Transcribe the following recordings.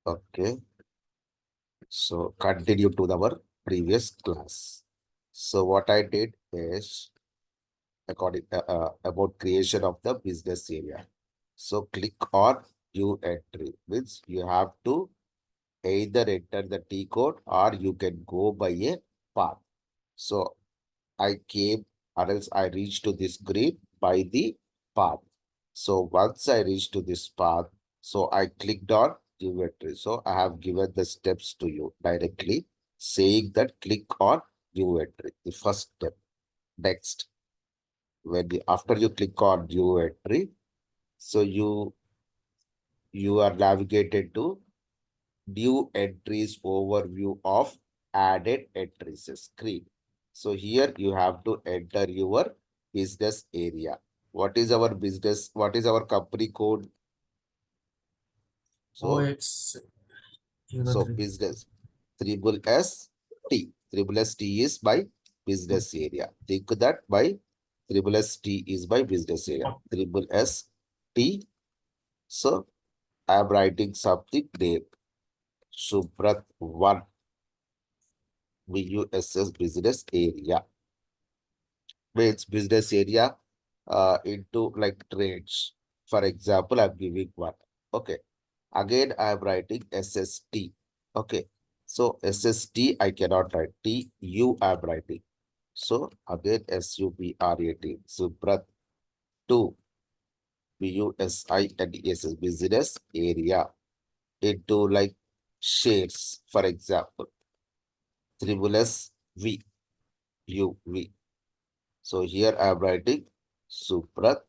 Okay. So continue to our previous class. So what I did is about creation of the business area. So click on view entry, means you have to either enter the T code or you can go by a path. So I came or else I reached to this screen by the path. So once I reached to this path, so I clicked on geometry. So I have given the steps to you directly, saying that click on geometry, the first step. Next, after you click on geometry, so you are navigated to new entries overview of added entries screen. So here you have to enter your business area. What is our business? What is our company code? So, OX 03. business triple S T. Triple S T is by business area. Think that by triple S T is by business area. Triple S T. So I am writing something name. Subrat 1 BUSS business area. Means business area into like trades. For example, I'm giving one. Okay. Again, I am writing SST. Okay. So SST I cannot write. TU I am writing. So again SUBRAT. Subrat 2 BUSINESS business area into like shares. For example, triple S V U V. So here I am writing Suprat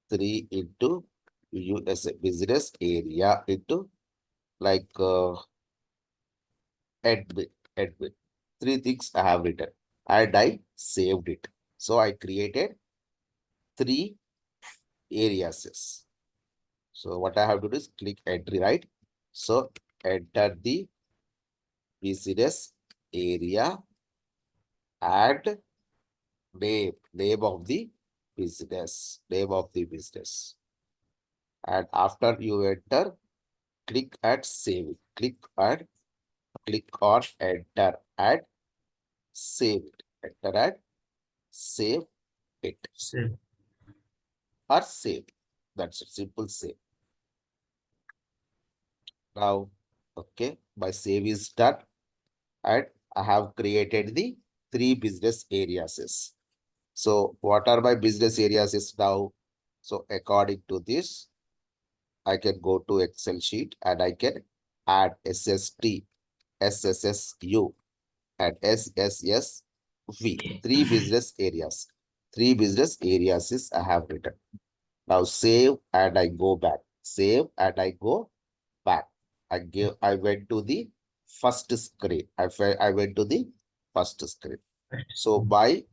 3 into USA business area into like admin, admin. Three things I have written and I saved it. So I created three areas. So what I have to do is click entry, right? So enter the business area and name of the business. And after you enter, click and save it. Click on enter and save it. Enter and save it Same. or save. That's it. Simple save. Now, okay, my save is done and I have created the three business areas. So what are my business areas is now? So according to this, I can go to Excel sheet and I can add SST, SSSU and SSSV. Three business areas. Three business areas is I have written. Now save and I go back. Save and I go back. I went to the first screen. I went to the first screen. So my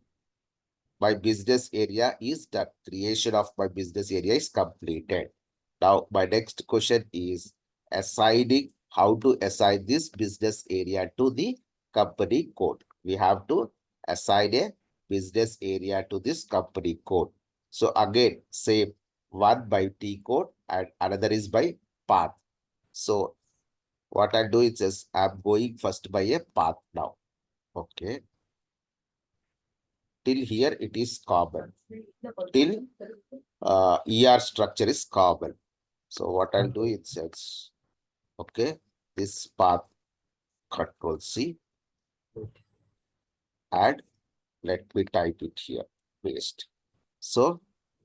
business area is done. Creation of my business area is completed. Now, my next question is how to assign this business area to the company code. We have to assign a business area to this company code. So again, same one by T code and another is by path. So what I'll do is just I'm going first by a path now. Okay. Till here it is common. Till ER structure is common. So what I'll do is just, okay, this path Control C and let me type it here, paste. So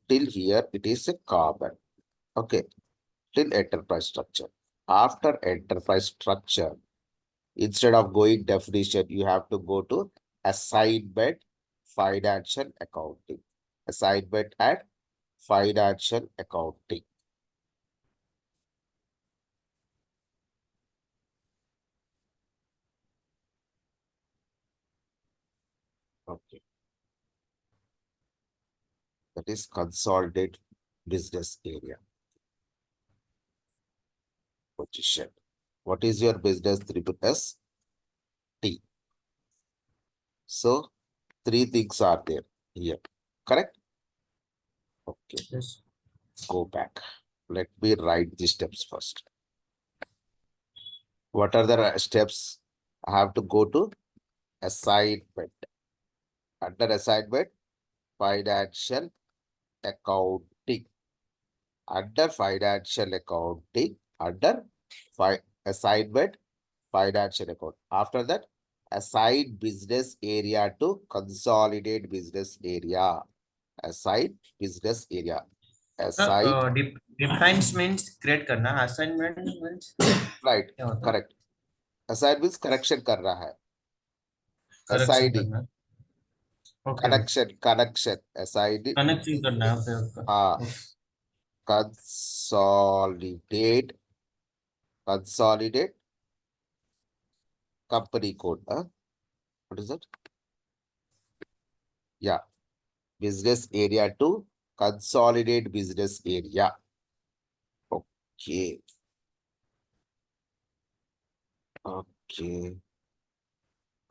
till here it is a common. Okay, till enterprise structure. After enterprise structure, instead of going definition, you have to go to assignment, financial accounting. Assignment and financial accounting. Okay. That is consolidate business area position. What is your business triple S T? So three things are there here. Correct? Okay. Yes. Go back. Let me write the steps first. What are the steps? I have to go to assignment. Under assignment, financial accounting. Under financial accounting, under assignment, financial account. After that, assign business area to consolidate business area. Assign business area. Assign, defines means create करना assignment means right, क्या होता है correct. Assign means correction कर रहा है. Correction Assigning, करना okay connection. Assigning, connection करना है okay uh, okay consolidate company code. What is it? Yeah, business area to consolidate business area. Okay. Okay.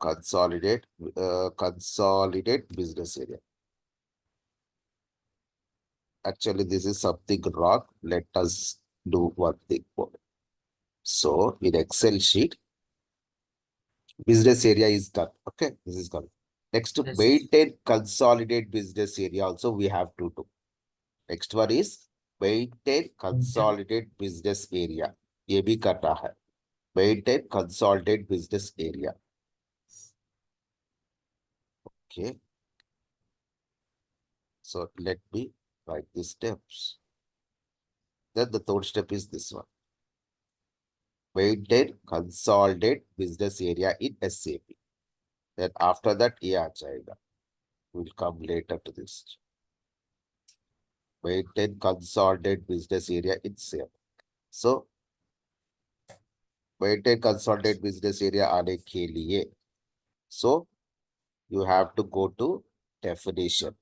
Consolidate business area. Actually, this is something wrong. Let us do one thing more. So in Excel sheet, business area is done. Okay, this is done. Next, to yes maintain consolidate business area also we have to do. Next one is maintain consolidate business area. ये भी करना है. Maintain consolidate business area. Okay. So let me write these steps. Then the third step is this one. Maintain consolidate business area in SAP. Then after that, ये आ जाएगा. We'll come later to this. Maintain consolidate business area in SAP. So maintain consolidate business area आने के लिए. So you have to go to definition.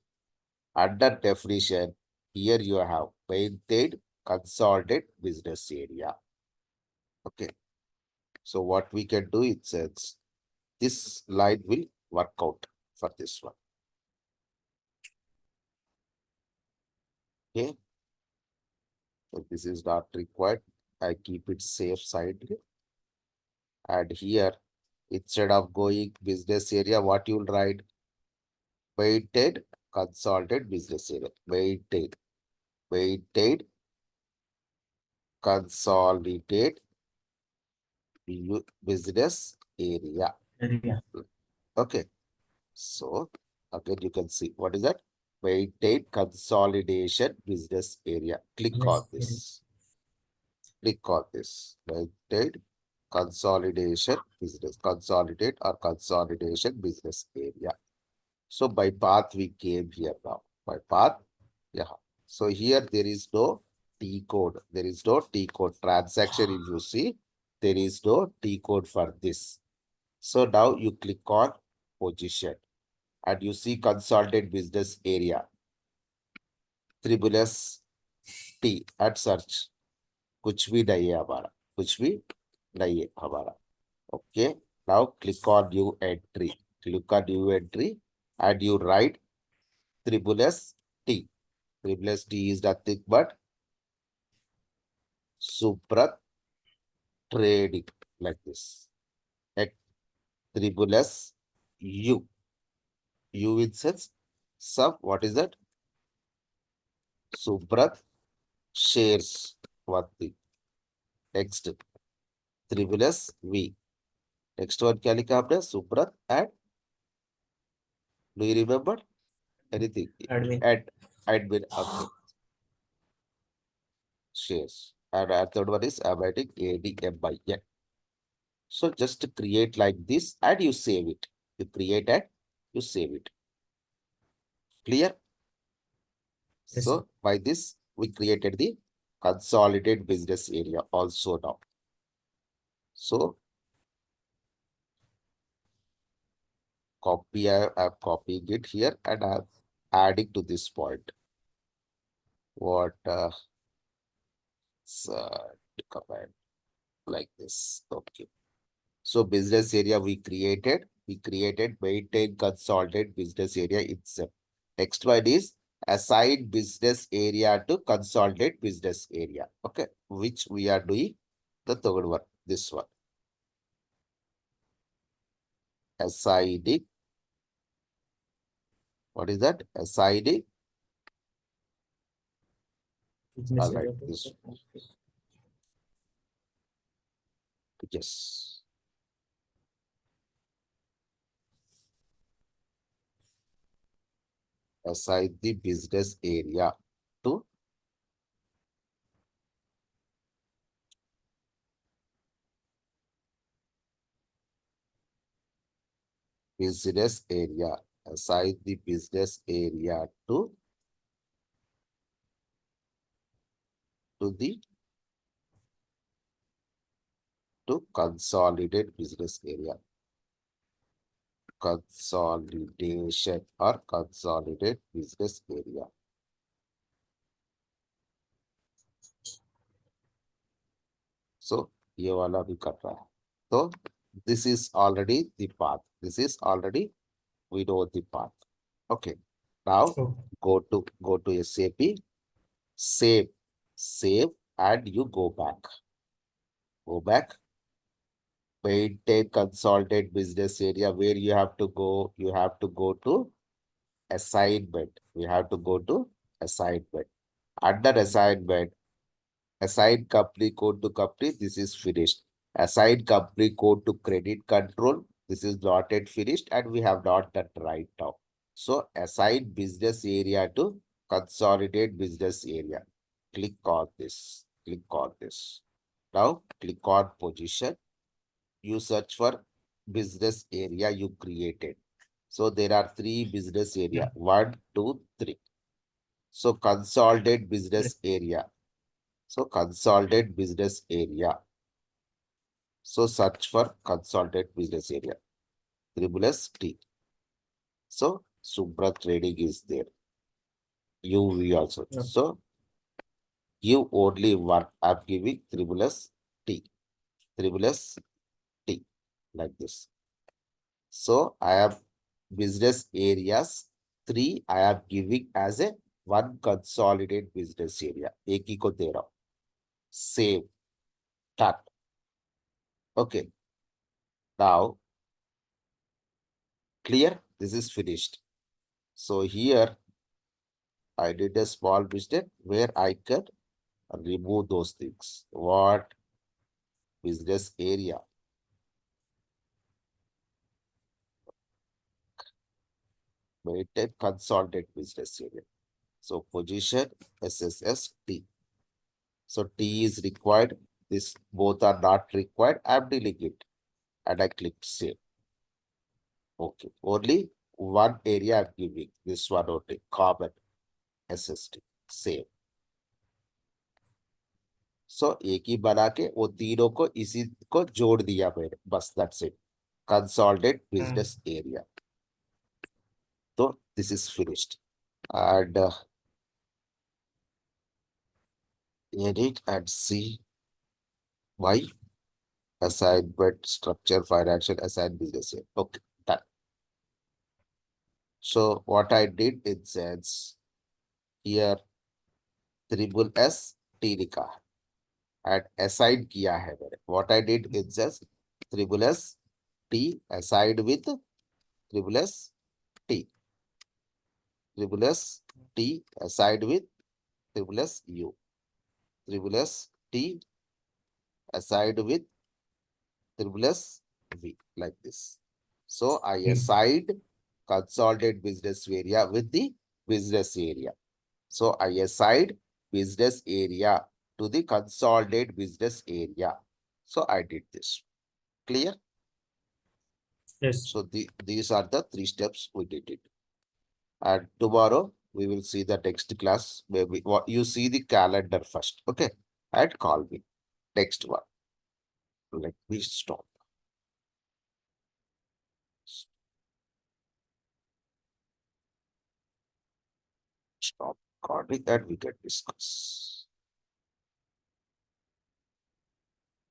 Under definition, here you have maintain consolidate business area. Okay. So what we can do, it says this line will work out for this one. Okay. So this is not required. I keep it safe side. And here, instead of going business area, what you'll write? Maintain consolidate business area. Maintain consolidate business area. Area Okay. So again, you can see what is that? Maintain consolidation business area. Click yes on this. Click on this. Maintain consolidation business. Consolidate or consolidation business area. So by path we came here now. By path, yeah. So here there is no T code. There is no T code. Transaction, if you see, there is no T code for this. So now you click on position and you see consolidate business area. Tribulus T at search. कुछ भी नहीं है हमारा. कुछ भी नहीं है हमारा. Okay. Now click on new entry. Click on new entry and you write Tribulus T. Tribulus T is nothing but Suprat trading like this. At Tribulus U. U in sense sub. What is that? Suprat shares. One thing. Next. Tribulus V. Next one क्या लिखा आपने? Suprat and do you remember anything? Admin At admin. Okay. Shares. And third one is I'm writing ADMIN. So just create like this and you save it. You create and you save it. Clear? Yes So by this, we created the consolidated business area also now. So I'm copying it here and I'm adding to this point. What command like this. Okay. So business area we created maintain consolidate business area itself. Next one is assign business area to consolidate business area. Okay, which we are doing the third one, this one. SID. What is that? SID. Business All right. area to This, yes. Assign the business area to business area. Assign the business area to the to consolidate business area. Consolidation or consolidate business area. So ये वाला भी कर रहा है. So this is already the path. This is already we know the path. Okay. Now oh, go to SAP, save, and you go back. Go back. Maintain consolidate business area where you have to go. You have to go to assignment. We have to go to assignment. Under assignment, assign company code to company. This is finished. Assign company code to credit control. This is not yet finished and we have not done right now. So assign business area to consolidate business area. Click on this. Click on this. Now click on position. You search for business area you created. So there are three business area. yeah, 1, 2, 3. So consolidate yes, business area. So consolidate business area. So search for consolidate business area. Tribulus T. So Subra trading is there. UV also. yeah, So give only one. I'm giving Tribulus T. Tribulus T. Like this. So I have business areas 3. I am giving as a one consolidated business area. एक ही को दे रहा हूं. Save. Done. Okay. Now clear. This is finished. So here I did a small mistake where I can remove those things. What? Business area. Maintain consolidate business area. So position SSS T. So T is required. This both are not required. I'm deleting it. And I click save. Okay. Only one area I'm giving. This one only. Common SST. Save. So एक ही बना के वो तीनों को इसी को जोड़ दिया मैंने. बस that's it. Consolidate business area. So this is finished. And edit and see why assignment structure financial assign business area. Okay, done. So what I did in sense here triple S T लिखा है and assign किया है मैंने. What I did in sense triple S T assigned with triple S T. Triple S T assigned with triple S U. Triple S T assigned with triple S V like this. So I assigned consolidate business area with the business area. So I assigned business area to the consolidate business area. So I did this. Clear? yes. So these are the 3 steps we did it. And tomorrow we will see the next class. Maybe what you see the calendar first. Okay. And call me. Next one. Let me stop. Stop recording and we can discuss.